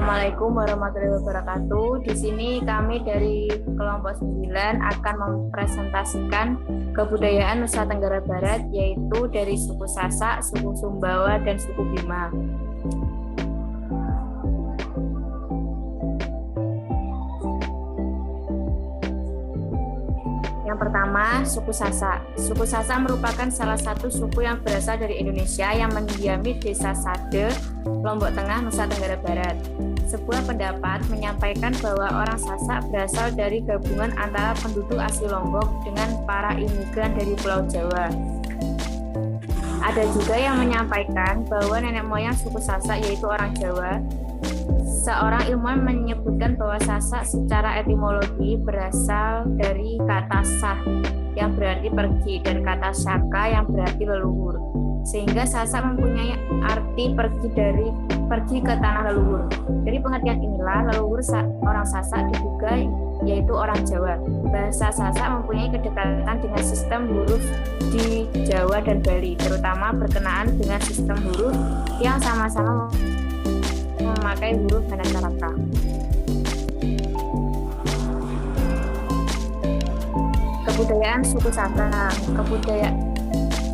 Assalamualaikum warahmatullahi wabarakatuh. Di sini kami dari kelompok 9 akan mempresentasikan kebudayaan Nusa Tenggara Barat, yaitu dari suku Sasak, suku Sumbawa, dan suku Bima. Yang pertama, suku Sasak. Suku Sasak merupakan salah satu suku yang berasal dari Indonesia yang mendiami Desa Sade, Lombok Tengah, Nusa Tenggara Barat. Sebuah pendapat menyampaikan bahwa orang Sasak berasal dari gabungan antara penduduk asli Lombok dengan para imigran dari Pulau Jawa. Ada juga yang menyampaikan bahwa nenek moyang suku Sasak yaitu orang Jawa. Seorang ilmuwan menyebutkan bahwa Sasak secara etimologi berasal dari kata sah yang berarti pergi dan kata syaka yang berarti leluhur. Sehingga Sasak mempunyai arti pergi ke tanah leluhur. Dari pengertian inilah leluhur orang Sasak diduga yaitu orang Jawa. Bahasa Sasak mempunyai kedekatan dengan sistem huruf di Jawa dan Bali, terutama berkenaan dengan sistem huruf yang sama-sama memakai huruf Hanacaraka. Kebudayaan suku Sasak. Kebudayaan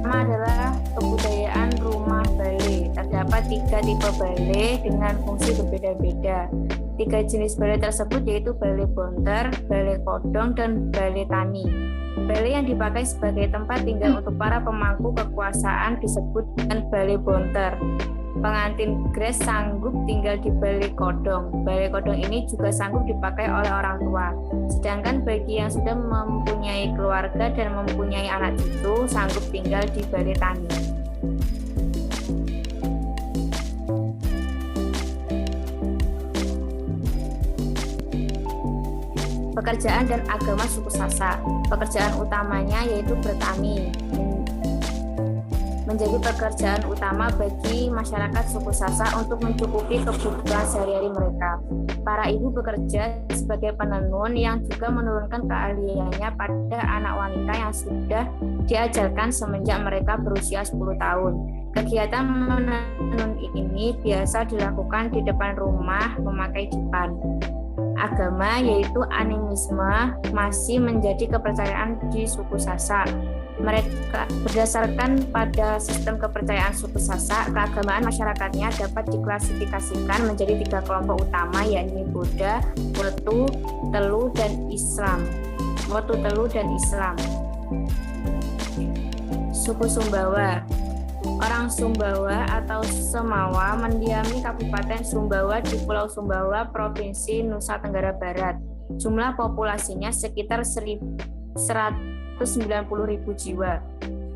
pertama adalah kebudayaan rumah bale. Terdapat 3 tipe bale dengan fungsi berbeda-beda. 3 jenis bale tersebut yaitu bale bonter, bale kodong, dan bale tani. Bale yang dipakai sebagai tempat tinggal untuk para pemangku kekuasaan disebut dengan bale bonter. Pengantin Gres sanggup tinggal di bale kodong. Bale kodong ini juga sanggup dipakai oleh orang tua. Sedangkan bagi yang sudah mempunyai keluarga dan mempunyai anak cucu, sanggup tinggal di bale tani. Pekerjaan dan agama suku Sasak. Pekerjaan utamanya yaitu bertani. Menjadi pekerjaan utama bagi masyarakat suku Sasak untuk mencukupi kebutuhan sehari-hari mereka. Para ibu bekerja sebagai penenun yang juga menurunkan keahliannya pada anak wanita yang sudah diajarkan semenjak mereka berusia 10 tahun. Kegiatan menenun ini biasa dilakukan di depan rumah memakai dipan. Agama yaitu animisme masih menjadi kepercayaan di suku Sasak. Mereka berdasarkan pada sistem kepercayaan suku Sasak, keagamaan masyarakatnya dapat diklasifikasikan menjadi 3 kelompok utama, yakni Buddha, Wetu, Telu, dan Islam. Wetu, Telu, dan Islam. Suku Sumbawa. Orang Sumbawa atau Semawa mendiami Kabupaten Sumbawa di Pulau Sumbawa, Provinsi Nusa Tenggara Barat. Jumlah populasinya sekitar 190.000 jiwa.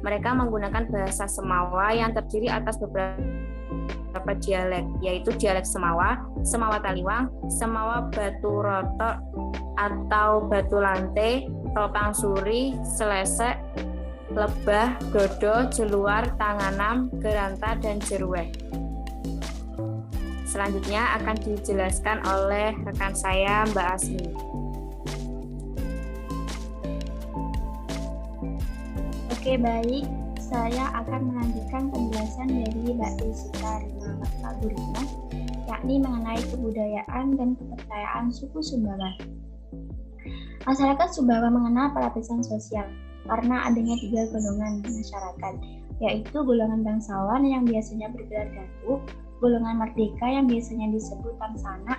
Mereka menggunakan bahasa Semawa yang terdiri atas beberapa dialek, yaitu dialek Semawa, Semawa Taliwang, Semawa Batu Rotok atau Batu Lante, Topang Suri, Selesek, Lebah, Dodo, Jeluar, Tanganam, Geranta, dan Jerueh. Selanjutnya akan dijelaskan oleh rekan saya, Mbak Asmi. Oke, baik. Saya akan melanjutkan penjelasan dari Mbak Desita Rina Burima, yakni mengenai kebudayaan dan kepercayaan suku Sumbawa. Masyarakat Sumbawa mengenal pelapisan sosial karena adanya 3 golongan masyarakat, yaitu golongan bangsawan yang biasanya bergelar datuk, golongan merdeka yang biasanya disebut tangsana,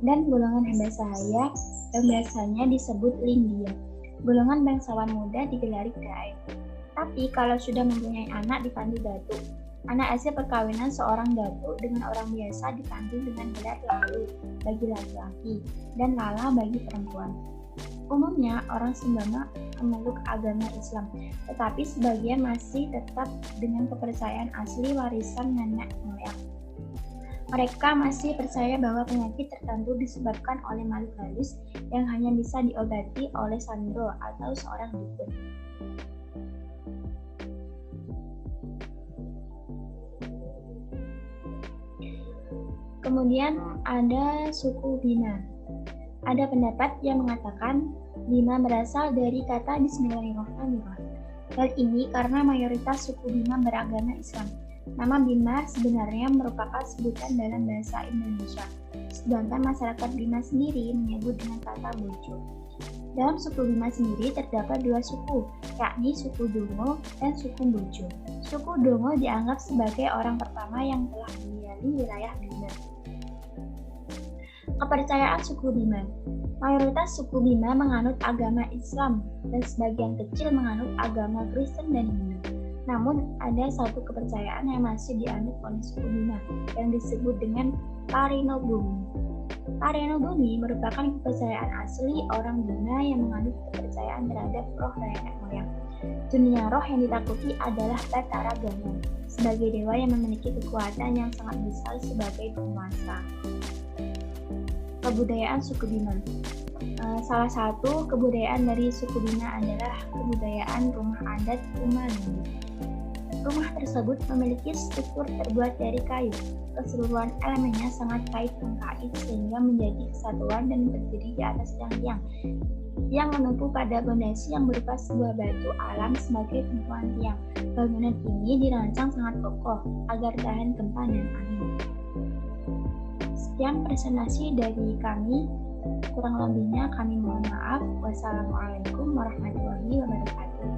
dan golongan hamba sahaya yang biasanya disebut linggia. Golongan bangsawan muda digelari daek. Tapi kalau sudah mempunyai anak dipanggil datuk. Anak hasil perkawinan seorang datuk dengan orang biasa dipanggil dengan gelar lalu bagi laki-laki dan lala bagi perempuan. Umumnya orang Sumbawa memeluk agama Islam, tetapi sebagian masih tetap dengan kepercayaan asli warisan nenek moyang. Mereka masih percaya bahwa penyakit tertentu disebabkan oleh makhluk halus yang hanya bisa diobati oleh sandro atau seorang dukun. Kemudian ada suku Bima. Ada pendapat yang mengatakan Bima berasal dari kata Bismillahirrahmanirrahim. Hal ini karena mayoritas suku Bima beragama Islam. Nama Bima sebenarnya merupakan sebutan dalam bahasa Indonesia, sedangkan masyarakat Bima sendiri menyebut dengan kata Bojo. Dalam suku Bima sendiri terdapat dua suku, yakni suku Dongo dan suku Bojo. Suku Dongo dianggap sebagai orang pertama yang telah mendiami wilayah Bima. Kepercayaan suku Bima. Mayoritas suku Bima menganut agama Islam dan sebagian kecil menganut agama Kristen dan Hindu. Namun, ada satu kepercayaan yang masih dianut oleh suku Bima yang disebut dengan Parinobumi. Parinobumi merupakan kepercayaan asli orang Bima yang menganut kepercayaan terhadap roh nenek moyang. Dunia roh yang ditakuti adalah Batara Gana, sebagai dewa yang memiliki kekuatan yang sangat besar sebagai penguasa. Kebudayaan suku Bima. Salah satu kebudayaan dari suku Bima adalah kebudayaan rumah adat Umalungu. Rumah tersebut memiliki struktur terbuat dari kayu. Keseluruhan elemennya sangat kait mengkait sehingga menjadi kesatuan dan berdiri di atas tiang-tiang yang menumpu pada fondasi yang berupa sebuah batu alam sebagai tumpuan tiang. Bangunan ini dirancang sangat kokoh agar tahan gempa dan angin. Sekian presentasi dari kami. Kurang lebihnya kami mohon maaf. Wassalamualaikum warahmatullahi wabarakatuh.